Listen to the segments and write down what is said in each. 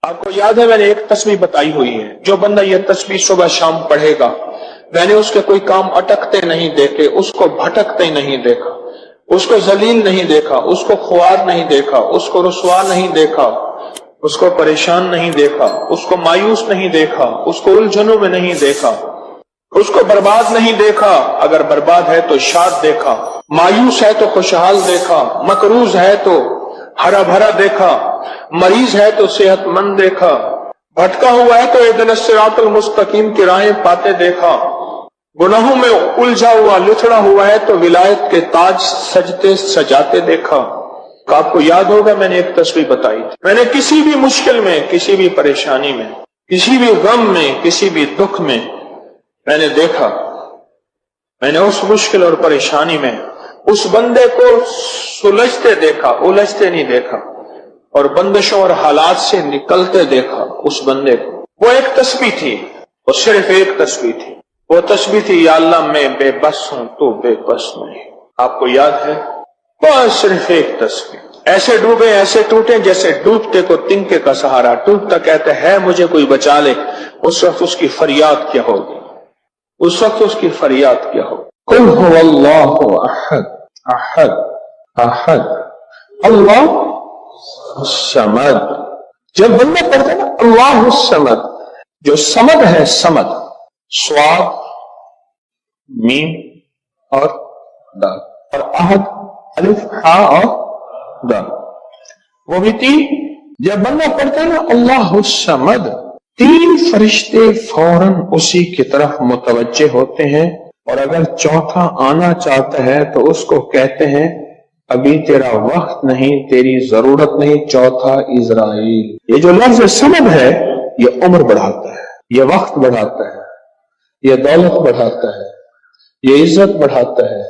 آپ کو یاد ہے میں نے ایک تسبیح بتائی ہوئی ہے، جو بندہ یہ تسبیح صبح شام پڑھے گا، میں نے اس کے کوئی کام اٹکتے نہیں دیکھے، اس کو بھٹکتے نہیں دیکھا، اس کو ذلیل نہیں دیکھا، اس کو خوار نہیں دیکھا، اس کو رسوا نہیں دیکھا، اس کو پریشان نہیں دیکھا، اس کو مایوس نہیں دیکھا، اس کو الجھنوں میں نہیں دیکھا، اس کو برباد نہیں دیکھا، اگر برباد ہے تو شاد دیکھا، مایوس ہے تو خوشحال دیکھا، مقروض ہے تو ہرا بھرا دیکھا، مریض ہے تو صحت مند دیکھا، بھٹکا ہوا ہے تو اہدنا الصراط المستقیم کی راہیں پاتے دیکھا، گناہوں میں الجھا ہوا لچڑا ہوا ہے تو ولایت کے تاج سجتے سجاتے دیکھا۔ تو آپ کو یاد ہوگا میں نے ایک تسبیح بتائی تھی، میں نے کسی بھی مشکل میں، کسی بھی پریشانی میں، کسی بھی غم میں، کسی بھی دکھ میں میں نے دیکھا، میں نے اس مشکل اور پریشانی میں اس بندے کو سلجھتے دیکھا، الجھتے نہیں دیکھا، اور بندشوں اور حالات سے نکلتے دیکھا اس بندے کو۔ وہ ایک تسبیح تھی، وہ صرف ایک تسبیح تھی، وہ تسبیح تھی یا اللہ میں بے بس ہوں تو بے بس نہیں۔ آپ کو یاد ہے؟ بس صرف ایک تسبیح، ایسے ڈوبے ایسے ٹوٹے جیسے ڈوبتے کو تنکے کا سہارا، ٹوٹتا کہتے ہے مجھے کوئی بچا لے، اس وقت اس کی فریاد کیا ہوگی، اس وقت اس کی فریاد کیا ہوگی؟ قل هو اللہ احد احد احد اللہ الصمد۔ جب بندہ پڑھتا ہے نا اللہ الصمد، جو صمد ہے، صمد صاد میم اور دال، اور احد الف ہا اور دال، وہ بھی تین۔ جب بندہ پڑھتا ہے نا اللہ الصمد، تین فرشتے فوراً اسی کی طرف متوجہ ہوتے ہیں، اور اگر چوتھا آنا چاہتا ہے تو اس کو کہتے ہیں ابھی تیرا وقت نہیں، تیری ضرورت نہیں، چوتھا اسرائیل۔ یہ جو لفظ سمد ہے یہ عمر بڑھاتا ہے، یہ وقت بڑھاتا ہے، یہ دولت بڑھاتا ہے، یہ عزت بڑھاتا ہے،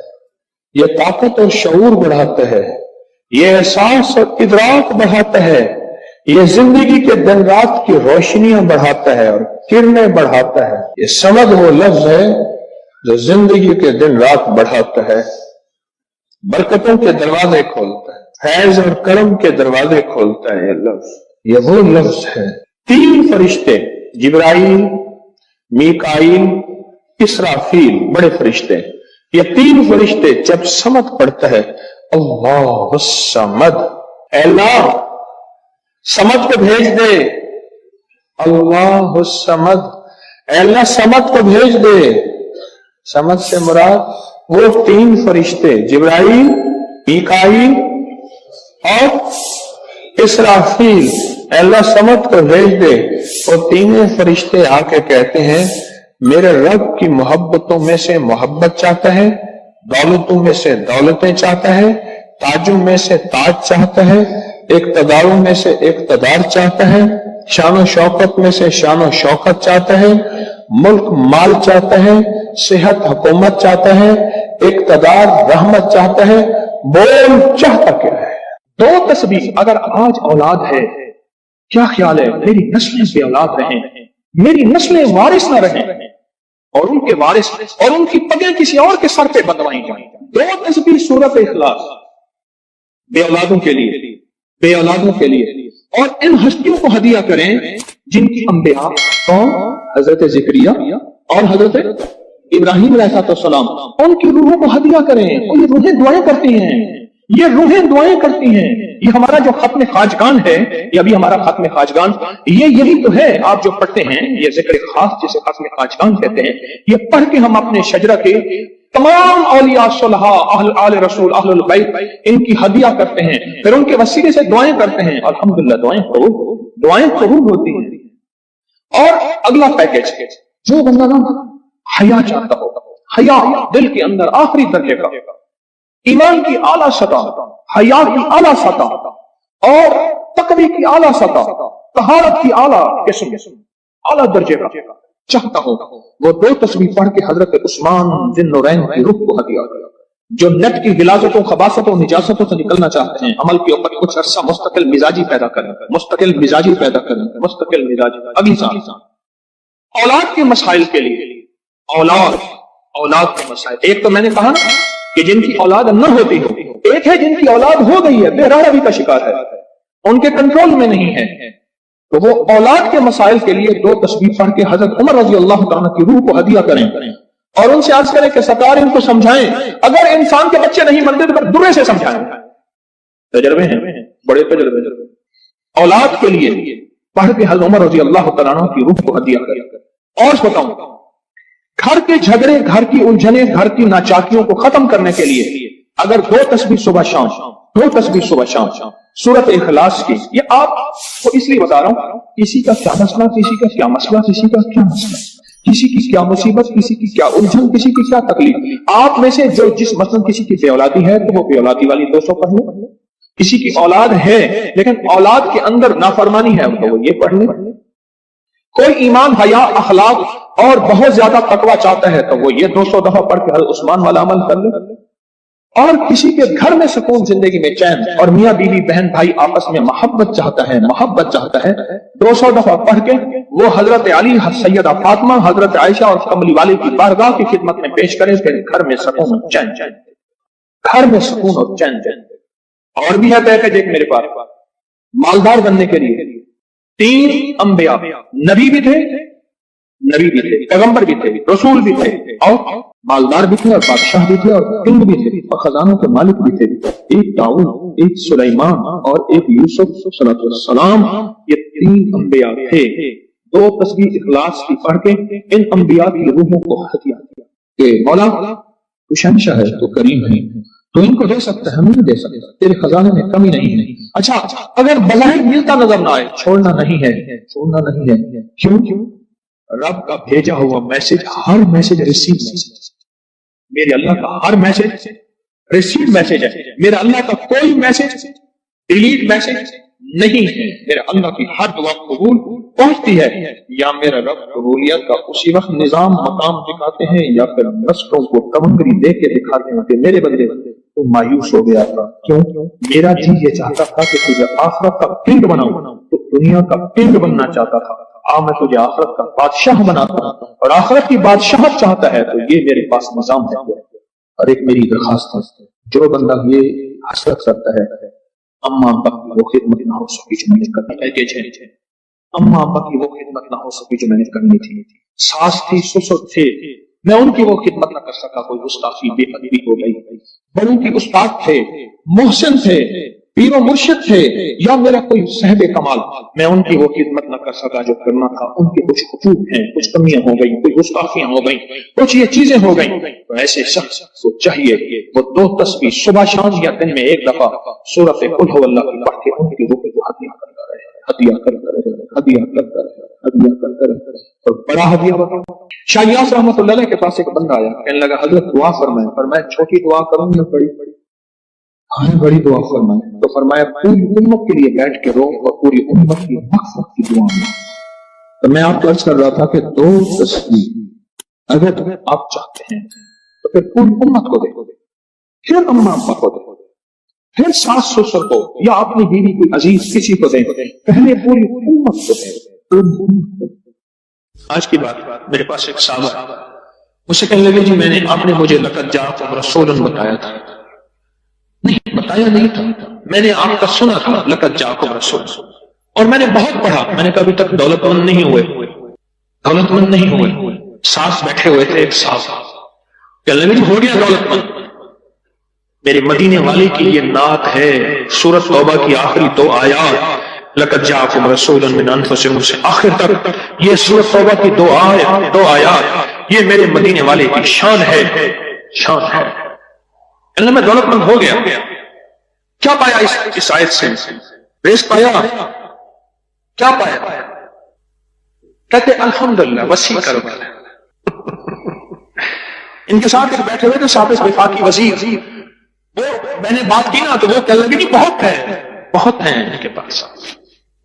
یہ طاقت اور شعور بڑھاتا ہے، یہ احساس اور ادراک بڑھاتا ہے، یہ زندگی کے دن رات کی روشنیاں بڑھاتا ہے اور کرنیں بڑھاتا ہے۔ یہ سمد وہ لفظ ہے جو زندگی کے دن رات بڑھاتا ہے، برکتوں کے دروازے کھولتا ہے، فیض اور کرم کے دروازے کھولتا ہے۔ یہ لفظ، یہ وہ لفظ ہے۔ تین فرشتے، جبرائیل، میکائیل، اسرافیل، بڑے فرشتے، یہ تین فرشتے جب صمد پڑھتا ہے اللہ الصمد، اے اللہ صمد کو بھیج دے، اللہ الصمد، اے اللہ صمد کو بھیج دے۔ صمد سے مراد وہ تین فرشتے جبرائیل، میکائیل اور اسرافیل، اے اللہ صمد کو بھیج دے۔ وہ تینوں فرشتے آ کے کہتے ہیں میرے رب کی محبتوں میں سے محبت چاہتا ہے، دولتوں میں سے دولتیں چاہتا ہے، تاجوں میں سے تاج چاہتا ہے، اقتداروں میں سے اقتدار چاہتا ہے، شان و شوکت میں سے شان و شوکت چاہتا ہے، ملک مال چاہتا ہے، صحت حکومت چاہتا ہے، اقتدار رحمت چاہتا ہے۔ بول چاہتا کیا ہے؟ دو تسبیح۔ اگر آج اولاد ہے، کیا خیال ہے میری نسلیں بے اولاد رہیں، میری نسلیں وارث نہ رہیں، اور ان کے وارث اور ان کی پگیں کسی اور کے سر پہ بندوائی جائیں۔ دو تسبیح سورۃ اخلاص، بے اولادوں کے لیے، بے اولادوں کے لیے، اور ان ہستیوں کو ہدیہ کریں جن کی انبیاء کون؟ حضرت زکریا اور حضرت ابراہیم علیہ السلام، ان کی روحوں کو ہدیہ کریں۔ اور یہ روحیں دعائیں کرتی ہیں، یہ روحیں دعائیں کرتی ہیں۔ یہ ہمارا جو ختم خواجگان ہے، یہ ابھی ہمارا ختم خواجگان، یہی تو ہے آپ جو پڑھتے ہیں، یہ ذکر خاص جسے ختم خواجگان کہتے ہیں۔ یہ پڑھ کے ہم اپنے شجرہ کے تمام اولیاء صلحاء، اہل آل رسول، اہل البیت، ان کی ہدیہ کرتے ہیں، پھر ان کے وسیلے سے دعائیں کرتے ہیں۔ الحمدللہ دعائیں قبول ہوتی ہیں۔ اور اگلا پیکج، جو بندہ حیا چاہتا ہو، حیا دل کے اندر آخری درجے کا، ایمان کی اعلیٰ سطح، حیا کی اعلیٰ سطح، اور تقوی کی اعلیٰ سطح، طہارت کی اعلیٰ قسم، اعلیٰ درجے کا چاہتا ہو، وہ دو تسبیح پڑھ کے حضرت عثمان ذی النورین کی روح کو ہدیہ کرے۔ جو نیٹ کی غلاظتوں، خباثتوں، نجاستوں سے نکلنا چاہتے ہیں، عمل کے اوپر کچھ عرصہ مستقل مزاجی پیدا کریں، مستقل مزاجی پیدا کریں، مستقل مزاجی۔ اگلی سال اولاد کے مسائل کے لیے، اولاد کے مسائل، ایک تو میں نے کہا نا کہ جن کی اولاد نہ ہوتی ہو، ایک ہے جن کی اولاد ہو گئی ہے، بے راروی کا شکار ہے، ان کے کنٹرول میں نہیں ہے، تو وہ اولاد کے مسائل کے لیے 2 تسبیح پڑھ کے حضرت عمر رضی اللہ تعالیٰ کی روح کو ہدیہ کریں اور ان سے عرض کریں کہ سرکار ان کو سمجھائیں، اگر انسان کے بچے نہیں بنتے تو پھر درے سے سمجھائیں۔ تجربے ہیں، بڑے تجربے اولاد کے لیے پڑھ کے حضرت عمر رضی اللہ تعالیٰ کی روح کو ہدیہ کریں۔ اور بتاؤں، گھر کے جھگڑے، گھر کی الجھنیں، گھر کی ناچاکیوں کو ختم کرنے کے لیے اگر 2 تسبیح صبح شام، 2 تسبیح صبح شام سورۃ اخلاص کی، یہ آپ کو اس لیے بتا رہا ہوں، کسی کا کیا مسئلہ، کسی کا کیا مسئلہ، کسی کا کیا مسئلہ، کسی کی کیا مصیبت، کسی کی کیا الجھن، کسی کی کیا تکلیف، آپ میں سے جو جس مثلا کسی کی بے اولادی ہے تو وہ بے اولادی والی 200 پڑھ لیں، کسی کی اولاد ہے لیکن اولاد کے اندر نافرمانی ہے تو وہ یہ پڑھ لیں، کوئی ایمان، حیا، اخلاق اور بہت زیادہ تقوی چاہتا ہے تو وہ یہ 200 دفعہ پڑھ کے حضرت عثمان والا عمل کر لے، اور کسی کے گھر میں سکون، زندگی میں چین، اور میاں بیوی بہن بھائی آپس میں محبت چاہتا ہے 200 دفعہ پڑھ کے وہ حضرت علی، سیدہ فاطمہ، حضرت عائشہ اور کملی والے کی بارگاہ کی خدمت میں پیش کرے، پھر گھر میں سکون اور چین، گھر میں سکون اور چین۔ اور بھی ہے پیکج ایک میرے پاس، مالدار بننے کے لیے 3 انبیاء، نبی بھی تھے، پیغمبر بھی تھے، رسول بھی تھے، اور مالدار بھی تھے، اور بادشاہ بھی تھے، اور کنگ بھی تھے، اور خزانوں کے مالک بھی تھے، ایک داؤد، ایک سلیمان اور ایک یوسف صلی اللہ علیہ وسلم، یہ 3 انبیاء تھے۔ 2 تسبیح اخلاص کی پڑھ کے ان انبیاء کی روحوں کو ہدیہ کیا کہ مولا تو شہنشاہ ہے، تو کریم ہے، تو ان کو دے سکتا ہے، ہم نہیں دے سکتا، تیرے خزانے میں کمی نہیں ہے۔ اچھا، اگر بظاہر ملتا نظر نہ آئے، چھوڑنا نہیں ہے، کیوں؟ رب کا بھیجا ہوا میسج، ہر میسج ریسیو میسج، میرے اللہ کا ہر میسج ریسیو میسج ہے، میرا اللہ کا کوئی میسج ڈیلیٹ میسج نہیں ہے، میرا اللہ کی ہر دعا قبول پہنچتی ہے، یا میرا رب قبولیت کا اسی وقت نظام مقام دکھاتے ہیں، یا پھر رسٹوں کو تمنگری دے کے دکھاتے ہیں کہ میرے بندے تو مایوس ہو گیا تھا، کیوں؟ میرا جی یہ چاہتا تھا کہ تجھے آخرت کا کنگ بناؤں، تو دنیا کا کنگ بننا چاہتا تھا، میں تجھے آخرت کا بادشاہ بناتا ہوں، اور آخرت کی بادشاہت چاہتا ہے تو یہ میرے پاس نظام ہے۔ اور ایک میری درخواست ہے، جو بندہ یہ حسرت کرتا ہے اما ابا کی وہ خدمت نہ ہو سکی جو میں نے کرنی تھی، اما ابا کی وہ خدمت نہ ہو سکی جو میں نے کرنی تھی، ساس تھی، سسر تھے، میں ان کی وہ خدمت نہ کر سکا، کوئی گستاخی، بے ادبی ہو گئی، بڑوں کے استاد تھے، محسن تھے، پیر و مرشد تھے، یا میرا کوئی صاحب کمال، میں ان کی وہ خدمت نہ کر سکا جو کرنا تھا، ان کے کچھ حقوق ہیں، کچھ کمیاں ہو گئی، کوئی گستاخیاں ہو گئی، کچھ یہ چیزیں ہو گئیں، تو ایسے شخص کو چاہیے وہ 2 تسبیح صبح شام یا دن میں 1 دفعہ سورۃ قل هو اللہ کی پڑھ کے ان کی روح کو ہدیہ کرتا رہے، ہدیہ کرتا رہے، اور بڑا ہدیہ بتاؤ۔ شاہ یاس رحمۃ اللہ علیہ کے پاس ایک بندہ آیا، کہنے لگا حضرت دعا فرمائیں، فرمایا چھوٹی دعا کروں یا بڑی دعا فرمائیں؟ تو فرمایا پوری امت کے لیے بیٹھ کے رو اور پوری امت کی مغفرت کی دعا میں۔ تو میں آپ کو عرض کر رہا تھا کہ 2 تسبیح اگر آپ چاہتے ہیں تو پھر پوری امت کو دے، پھر اما ابا کو دے، پھر ساس سسر کو، یا اپنی بیوی کی عزیز کسی کو دیں، پہلے پوری امت کو دے۔ آج کی بات، میرے پاس ایک صحابہ مجھے کہنے لگے جی آپ نے مجھے لقد جاءکم رسول بتایا تھا، نہیں بتایا نہیں تھا، میں نے آپ کا سنا تھا لقد جاءکم رسول، اور میں نے بہت پڑھا، میں نے کبھی تک دولت مند نہیں ہوئے، ساتھ بیٹھے ہوئے تھے ایک صاحب، کہنے لگے ہو گیا دولت مند، میرے مدینے والے کی یہ نعت ہے، سورۃ توبہ کی آخری 2 آیات، لقد جاءکم رسول من انفسکم سے آخر تک، یہ سورۃ توبہ کی 2 آیات، یہ میرے مدینے والے کی شان ہے۔ میں دولت مند ہو گیا، کیا پایا اس آیت سے؟ رزق پایا، کیا پایا؟ کہتے الحمدللہ وسیع کرم۔ ان کے ساتھ بیٹھے ہوئے تھے صاحب وفاقی وزیر، وہ میں نے بات کی نا تو وہ کہنے لگے بہت ہیں ان کے پاس،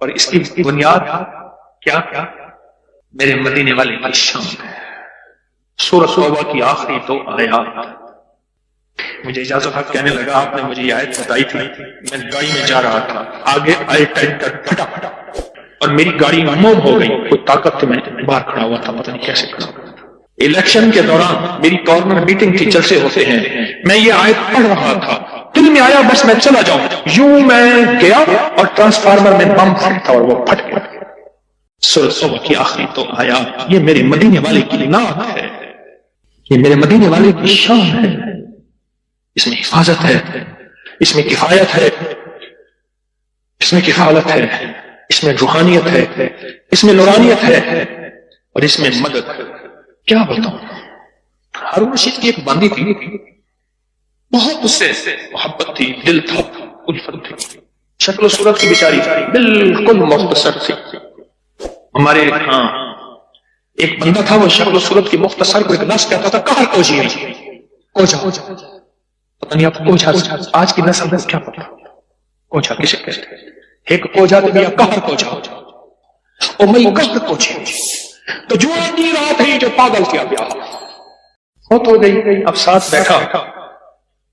اور اس کی بنیاد کیا؟ میرے مدینے والے کی شان ہے۔ سورۃ توبہ کی آخری 2 آیات۔ مجھے اجازت حق کہنے لگا آپ نے مجھے یہ آیت بتائی تھی، میں گاڑی میں جا رہا تھا، آگے آئے ٹائپ کر پھٹا اور میری گاڑی موم ہو گئی، کوئی طاقت تھی، میں باہر کھڑا ہوا تھا، پتہ نہیں کیسے کھڑا ہوا۔ الیکشن کے دوران میری کارنر میٹنگ کی، جلسے ہوتے ہیں، میں یہ آیت پڑھ رہا تھا، دل میں آیا بس میں چلا جاؤں، یوں میں گیا اور ٹرانسفارمر میں بم تھا اور وہ پھٹ گیا۔ سورۃ توبہ کی آخری تو آیات، یہ میرے مدینے والے کی نعت ہے، یہ میرے مدینے والے کی شان ہے، اس میں حفاظت ہے، اس میں کفایت ہے، اس میں کفالت ہے، اس میں روحانیت ہے، اس میں نورانیت ہے، اور اس میں مدد۔ کیا بتاؤں، ہارون رشید کی ایک باندی تھی، بہت اس سے محبت تھی، دل تھا، الفت تھی، شکل و صورت کی بیچاری بالکل مختصر تھی۔ ہمارے ہاں ایک بندہ تھا، وہ شکل و صورت کی مختصر کو ایک لفظ کہتا تھا، کہر کوجی، کوجا، پتہ نہیں آپ کوجا آج کی نسل کو کیا پتا کوجا کسے کہتے ہیں؟ ایک کوجا تو بیا کہر کوجا، او میں کہر کوجی، تو جو آدھی رات ہے جو پاگل کیا گیا، موت ہو گئی، اب ساتھ بیٹھا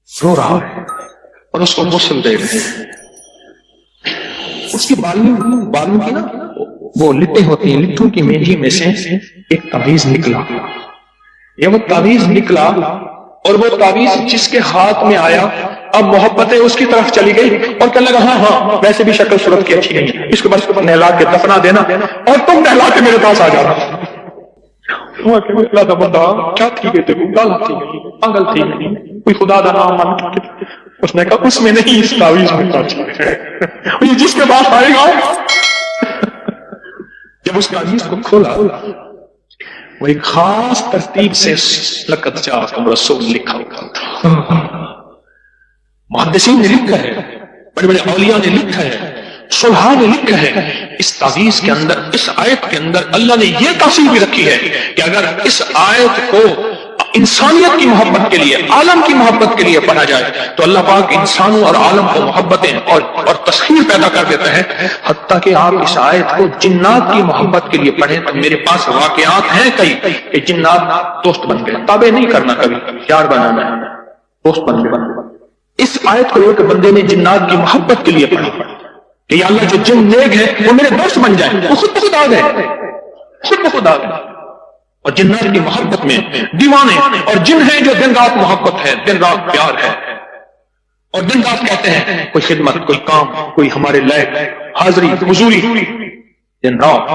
رو رہا ہے اور اس کو غسل دے رہے ہیں، اس کی بالوں کی نا وہ لٹیں ہوتی ہیں، لٹوں کی مینجی میں سے ایک تعویذ نکلا، یہ وہ تعویذ نکلا، اور وہ تعویذ جس کے ہاتھ میں آیا اب محبتیں اس کی طرف چلی گئی اور کہنے لگا ہاں ویسے بھی شکل صورت کی اچھی نہیں، اس کو بس نہلا کے دفنا دینا اور تم نہلا کے میرے پاس آ جانا۔ بندہ کیا تھی گئی تھی، گالا تھی گئی، پاگل تھی گئی، کوئی خدا دا نام مان، اس نے کہا اس میں نہیں، اس تعویذ میں ہے، جس کے پاس آئے گا۔ جب اس تعویذ کو کھولا، وہ ایک خاص ترتیب سے لقد جاءکم رسول لکھا ہوا تھا۔ محدثین نے لکھا ہے، بڑے بڑے اولیاء نے لکھا ہے، صلحاء نے لکھا ہے، اس تعویذ کے اندر، اس آیت کے اندر اللہ نے یہ تاثیر بھی رکھی ہے کہ اگر اس آیت کو انسانیت کی محبت کے لیے، عالم کی محبت کے لیے پڑھا جائے تو اللہ پاک انسانوں اور عالم کو محبتیں اور تسخیر پیدا کر دیتا ہے، حتیٰ کہ آپ اس آیت کو جنات کی محبت کے لیے پڑھیں تو میرے پاس واقعات ہیں کئی کہ جنات دوست بن گئے، تابع نہیں کرنا، کبھی یار بنانا ہے، دوست بن گئے۔ اس آیت کو ایک بندے نے جنات کی محبت کے لیے پڑھا کہ یا اللہ جو جن نیک ہیں وہ میرے دوست بن جائیں، وہ خود بخود آ گئے، خود بخود آ گئے، اور جنات کی محبت میں دیوانے، اور جن ہیں جو دن رات محبت ہے، دن رات پیار ہے، اور دن رات کہتے ہیں کوئی خدمت، کوئی کام، کوئی ہمارے لائق حاضری حضوری، دن رات۔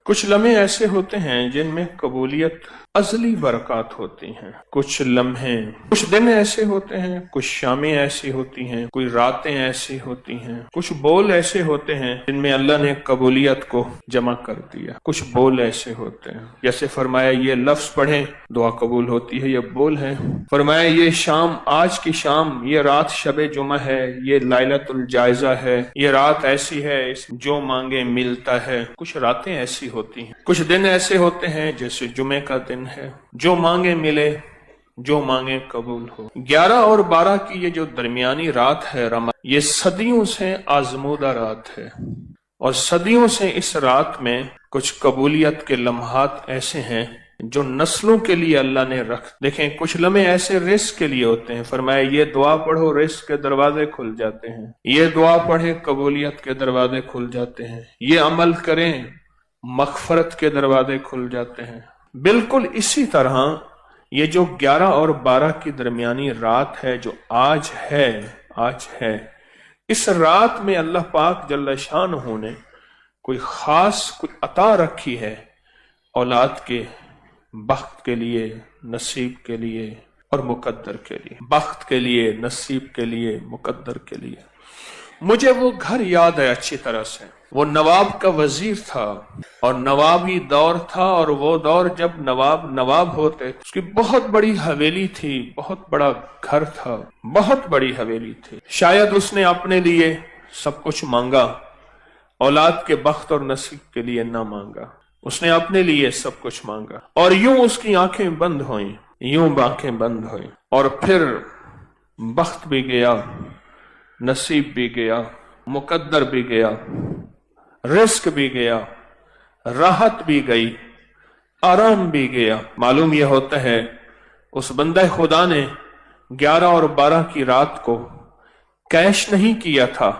کچھ لمحے ایسے ہوتے ہیں جن میں قبولیت ازلی برکات ہوتی ہیں، کچھ لمحے، کچھ دن ایسے ہوتے ہیں، کچھ شامیں ایسی ہوتی ہیں، کوئی راتیں ایسی ہوتی ہیں، کچھ بول ایسے ہوتے ہیں جن میں اللہ نے قبولیت کو جمع کر دیا، کچھ بول ایسے ہوتے ہیں جیسے فرمایا یہ لفظ پڑھیں دعا قبول ہوتی ہے، یہ بول ہے، فرمایا یہ شام، آج کی شام، یہ رات شب جمعہ ہے، یہ لیلۃ الجائزہ ہے، یہ رات ایسی ہے جو مانگے ملتا ہے، کچھ راتیں ایسی ہوتی ہیں، کچھ دن ایسے ہوتے ہیں جیسے جمعے کا دن ہے، جو مانگے ملے، جو مانگے قبول ہو۔ 11 اور 12 کی یہ جو درمیانی رات ہے یہ صدیوں سے آزمودہ رات ہے، اور صدیوں سے اس رات میں کچھ قبولیت کے لمحات ایسے ہیں جو نسلوں کے لیے اللہ نے رکھ، دیکھیں کچھ لمحے ایسے رزق کے لیے ہوتے ہیں، فرمایا یہ دعا پڑھو رزق کے دروازے کھل جاتے ہیں، یہ دعا پڑھے قبولیت کے دروازے کھل جاتے ہیں، یہ عمل کریں مغفرت کے دروازے کھل جاتے ہیں۔ بالکل اسی طرح یہ جو 11 اور 12 کی درمیانی رات ہے جو آج ہے، اس رات میں اللہ پاک جل شانہ نے کوئی خاص کوئی عطا رکھی ہے اولاد کے، بخت کے لیے، نصیب کے لیے اور مقدر کے لیے، بخت کے لیے، نصیب کے لیے، مقدر کے لیے۔ مجھے وہ گھر یاد ہے اچھی طرح سے، وہ نواب کا وزیر تھا اور نوابی دور تھا، اور وہ دور جب نواب ہوتے، اس کی بہت بڑی حویلی تھی، بہت بڑا گھر تھا، بہت بڑی حویلی تھی۔ شاید اس نے اپنے لیے سب کچھ مانگا، اولاد کے بخت اور نصیب کے لیے نہ مانگا، اس نے اپنے لیے سب کچھ مانگا، اور یوں اس کی آنکھیں بند ہوئیں، یوں آنکھیں بند ہوئیں، اور پھر بخت بھی گیا، نصیب بھی گیا، مقدر بھی گیا، رزق بھی گیا، راحت بھی گئی، آرام بھی گیا۔ معلوم یہ ہوتا ہے اس بندہ خدا نے 11 اور 12 کی رات کو کیش نہیں کیا تھا،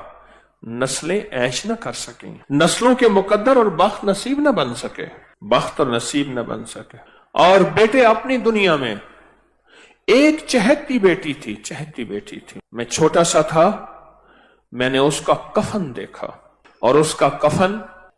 نسلیں عیش نہ کر سکیں، نسلوں کے مقدر اور بخت نصیب نہ بن سکے، بخت اور نصیب نہ بن سکے۔ اور بیٹے اپنی دنیا میں ایک چہتی بیٹی تھی، میں چھوٹا سا تھا، میں نے اس کا کفن دیکھا، اور اس کا کفن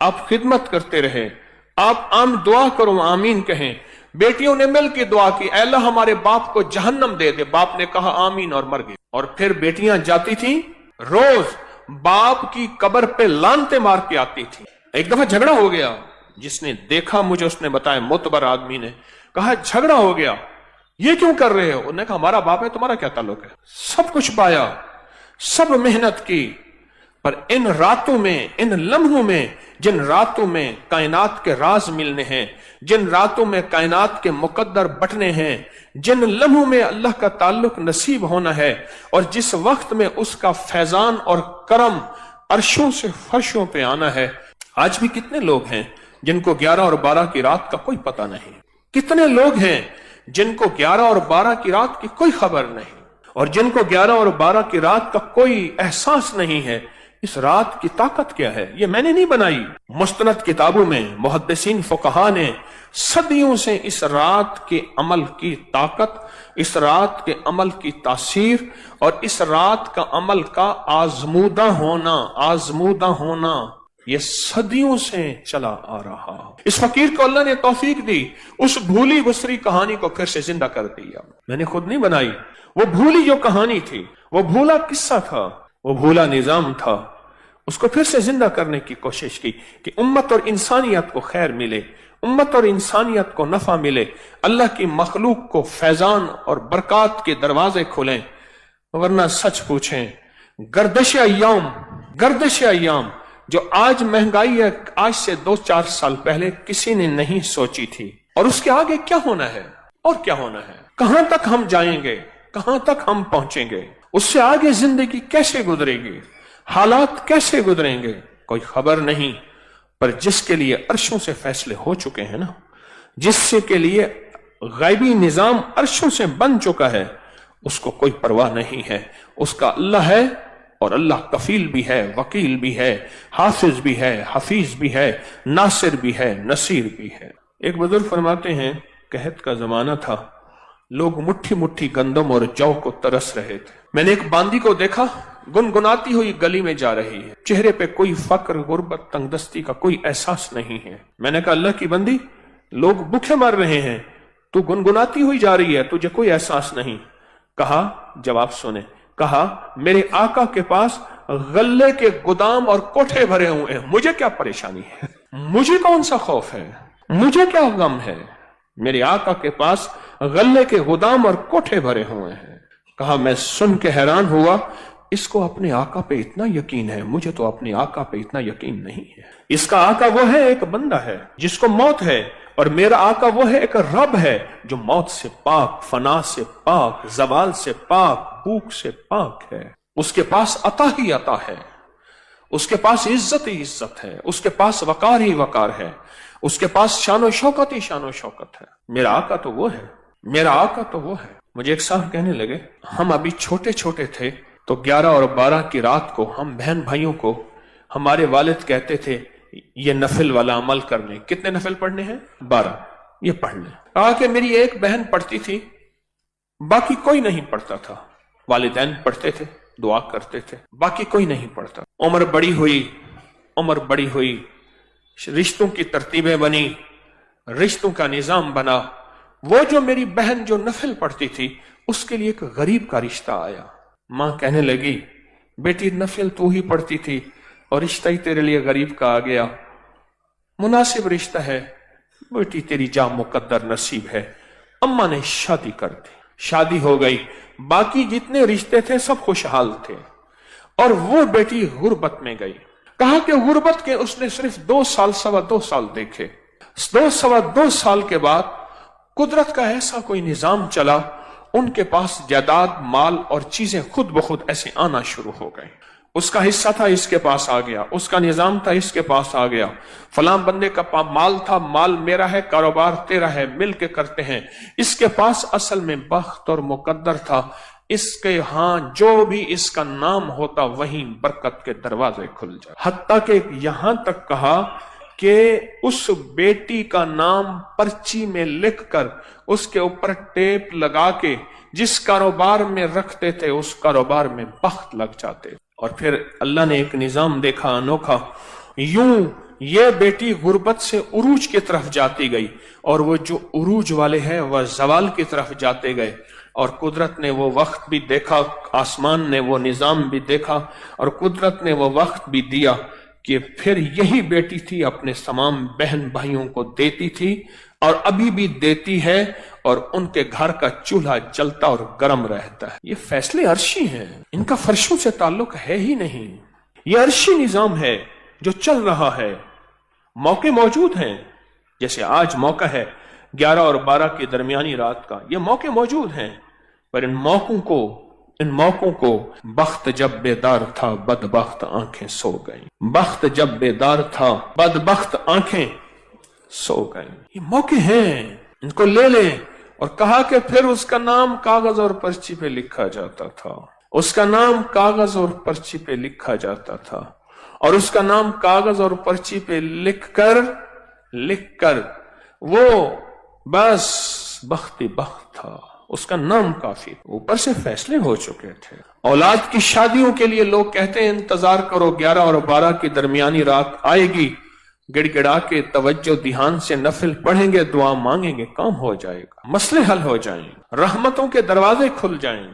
آپ خدمت کرتے رہے، آپ عام دعا کرو، آمین کہیں۔ بیٹیوں نے مل کے دعا کی، اے اللہ ہمارے باپ کو جہنم دے دے، باپ نے کہا آمین اور مر گئے۔ اور پھر بیٹیاں جاتی تھیں روز باپ کی قبر پہ لانتے مار کے آتی تھی۔ ایک دفعہ جھگڑا ہو گیا، جس نے دیکھا مجھے اس نے بتایا، معتبر آدمی نے کہا جھگڑا ہو گیا، یہ کیوں کر رہے ہو؟ انہوں نے کہا ہمارا باپ ہے، تمہارا کیا تعلق ہے؟ سب کچھ پایا، سب محنت کی، پر ان راتوں میں، ان لمحوں میں، جن راتوں میں کائنات کے راز ملنے ہیں، جن راتوں میں کائنات کے مقدر بٹنے ہیں، جن لمحوں میں اللہ کا تعلق نصیب ہونا ہے، اور جس وقت میں اس کا فیضان اور کرم عرشوں سے فرشوں پہ آنا ہے، آج بھی کتنے لوگ ہیں جن کو 11 اور 12 کی رات کا کوئی پتہ نہیں؟ کتنے لوگ ہیں جن کو 11 اور 12 کی رات کی کوئی خبر نہیں، اور جن کو 11 اور 12 کی رات کا کوئی احساس نہیں ہے؟ اس رات کی طاقت کیا ہے؟ یہ میں نے نہیں بنائی، مستند کتابوں میں محدثین فقہا نے صدیوں سے اس رات کے عمل کی طاقت، اس رات کے عمل کی تاثیر، اور اس رات کا عمل کا آزمودہ ہونا یہ صدیوں سے چلا آ رہا۔ اس فقیر کو اللہ نے توفیق دی، اس بھولی بسری کہانی کو پھر سے زندہ کر دیا۔ میں نے خود نہیں بنائی، وہ بھولی جو کہانی تھی، وہ بھولا قصہ تھا، وہ بھولا نظام تھا، اس کو پھر سے زندہ کرنے کی کوشش کی کہ امت اور انسانیت کو خیر ملے، امت اور انسانیت کو نفع ملے، اللہ کی مخلوق کو فیضان اور برکات کے دروازے کھلیں۔ ورنہ سچ پوچھیں، گردش ایام جو آج مہنگائی ہے، آج سے 2-4 سال پہلے کسی نے نہیں سوچی تھی، اور اس کے آگے کیا ہونا ہے اور کیا ہونا ہے، کہاں تک ہم جائیں گے، کہاں تک ہم پہنچیں گے، اس سے آگے زندگی کیسے گزرے گی، حالات کیسے گزریں گے، کوئی خبر نہیں۔ پر جس کے لیے عرشوں سے فیصلے ہو چکے ہیں نا، جس سے کے لیے غیبی نظام عرشوں سے بن چکا ہے، اس کو کوئی پرواہ نہیں ہے، اس کا اللہ ہے، اور اللہ کفیل بھی ہے، وکیل بھی ہے، حافظ بھی ہے، حفیظ بھی ہے، ناصر بھی ہے، نصیر بھی ہے۔ ایک بزرگ فرماتے ہیں، قحط کا زمانہ تھا، لوگ مٹھی مٹھی گندم اور جو کو ترس رہے تھے۔ میں نے ایک باندی کو دیکھا، گنگناتی ہوئی گلی میں جا رہی ہے، چہرے پہ کوئی فقر، غربت، تنگ دستی کا کوئی احساس نہیں ہے۔ میں نے کہا اللہ کی بندی، لوگ بھوکے مر رہے ہیں، تو گنگناتی ہوئی جا رہی ہے، تجھے کوئی احساس نہیں؟ کہا، جواب سنیں، کہا میرے آقا کے پاس غلے کے گودام اور کوٹھے بھرے ہوئے ہیں، مجھے کیا پریشانی ہے، مجھے کون سا خوف ہے، مجھے کیا غم ہے، میرے آقا کے پاس غلے کے گودام اور کوٹھے بھرے ہوئے ہیں۔ کہا میں سن کے حیران ہوا، اس کو اپنے آقا پہ اتنا یقین ہے، مجھے تو اپنے آقا پہ اتنا یقین نہیں ہے۔ اس کا آقا وہ ہے، ایک بندہ ہے جس کو موت ہے، اور میرا آقا وہ ہے، ایک رب ہے جو موت سے پاک، فنا سے پاک، زوال سے پاک، بھوک سے پاک ہے۔ اس کے پاس عطا ہی عطا ہے، اس کے پاس عزت ہی عزت ہے، اس کے پاس وقار ہی وقار ہے، اس کے پاس شان و شوکت ہی شان و شوکت ہے۔ میرا آقا تو وہ ہے، میرا آقا تو وہ ہے۔ مجھے ایک صاحب کہنے لگے، ہم ابھی چھوٹے چھوٹے تھے تو 11 اور 12 کی رات کو ہم بہن بھائیوں کو ہمارے والد کہتے تھے یہ نفل والا عمل کرنے۔ کتنے نفل پڑھنے ہیں؟ 12، یہ پڑھ لیں۔ کہا کہ میری ایک بہن پڑھتی تھی، باقی کوئی نہیں پڑھتا تھا، والدین پڑھتے تھے، دعا کرتے تھے، باقی کوئی نہیں پڑھتا۔ عمر بڑی ہوئی، رشتوں کی ترتیبیں بنی، رشتوں کا نظام بنا۔ وہ جو میری بہن جو نفل پڑھتی تھی، اس کے لیے ایک غریب کا رشتہ آیا۔ ماں کہنے لگی، بیٹی نفل تو ہی پڑھتی تھی اور رشتہ ہی تیرے لیے غریب کا آ گیا، مناسب رشتہ ہے، بیٹی تیری جا مقدر نصیب ہے۔ اماں نے شادی کر دی، شادی ہو گئی، باقی جتنے رشتے تھے سب خوشحال تھے، اور وہ بیٹی غربت میں گئی۔ کہا کہ غربت کے اس نے صرف 2 سال، 2.25 سال دیکھے۔ 2 سال کے بعد قدرت کا ایسا کوئی نظام چلا، ان کے پاس جائیداد، مال اور چیزیں خود بخود ایسے آنا شروع ہو گئیں۔ اس کا حصہ تھا، اس کے پاس آ گیا، اس کا نظام تھا، اس کے پاس آ گیا، فلاں بندے کا مال تھا، مال میرا ہے، کاروبار تیرا ہے، مل کے کرتے ہیں۔ اس کے پاس اصل میں بخت اور مقدر تھا، اس کے ہاں جو بھی اس کا نام ہوتا وہیں برکت کے دروازے کھل جائے۔ حتیٰ کہ یہاں تک کہا کہ اس بیٹی کا نام پرچی میں لکھ کر اس کے اوپر ٹیپ لگا کے جس کاروبار میں رکھتے تھے اس کاروبار میں بخت لگ جاتے۔ اور پھر اللہ نے ایک نظام دیکھا انوکھا، یوں یہ بیٹی غربت سے عروج کی طرف جاتی گئی اور وہ جو عروج والے ہیں وہ زوال کی طرف جاتے گئے، اور قدرت نے وہ وقت بھی دیکھا، آسمان نے وہ نظام بھی دیکھا، اور قدرت نے وہ وقت بھی دیا کہ پھر یہی بیٹی تھی اپنے تمام بہن بھائیوں کو دیتی تھی اور ابھی بھی دیتی ہے، اور ان کے گھر کا چولہا جلتا اور گرم رہتا ہے۔ یہ فیصلے عرشی ہیں، ان کا فرشوں سے تعلق ہے ہی نہیں۔ یہ عرشی نظام ہے جو چل رہا ہے۔ موقع موجود ہیں، جیسے آج موقع ہے 11 اور 12 کی درمیانی رات کا، یہ موقع موجود ہیں، پر ان موقعوں کو بخت جب بیدار تھا بدبخت آنکھیں سو گئیں۔ بخت جب بیدار تھا بدبخت آنکھیں سو گئیں۔ یہ موقع ہیں، ان کو لے لیں۔ اور کہا کہ پھر اس کا نام کاغذ اور پرچی پہ لکھا جاتا تھا، اس کا نام کاغذ اور پرچی پہ لکھا جاتا تھا، اور اس کا نام کاغذ اور پرچی پہ لکھ کر وہ بس بخت تھا، اس کا نام کافی، اوپر سے فیصلے ہو چکے تھے۔ اولاد کی شادیوں کے لیے لوگ کہتے ہیں انتظار کرو 11 اور 12 کی درمیانی رات آئے گی، گڑ گڑا کے توجہ دھیان سے نفل پڑھیں گے، دعا مانگیں گے، کام ہو جائے گا، مسئلے حل ہو جائیں گے، رحمتوں کے دروازے کھل جائیں گے۔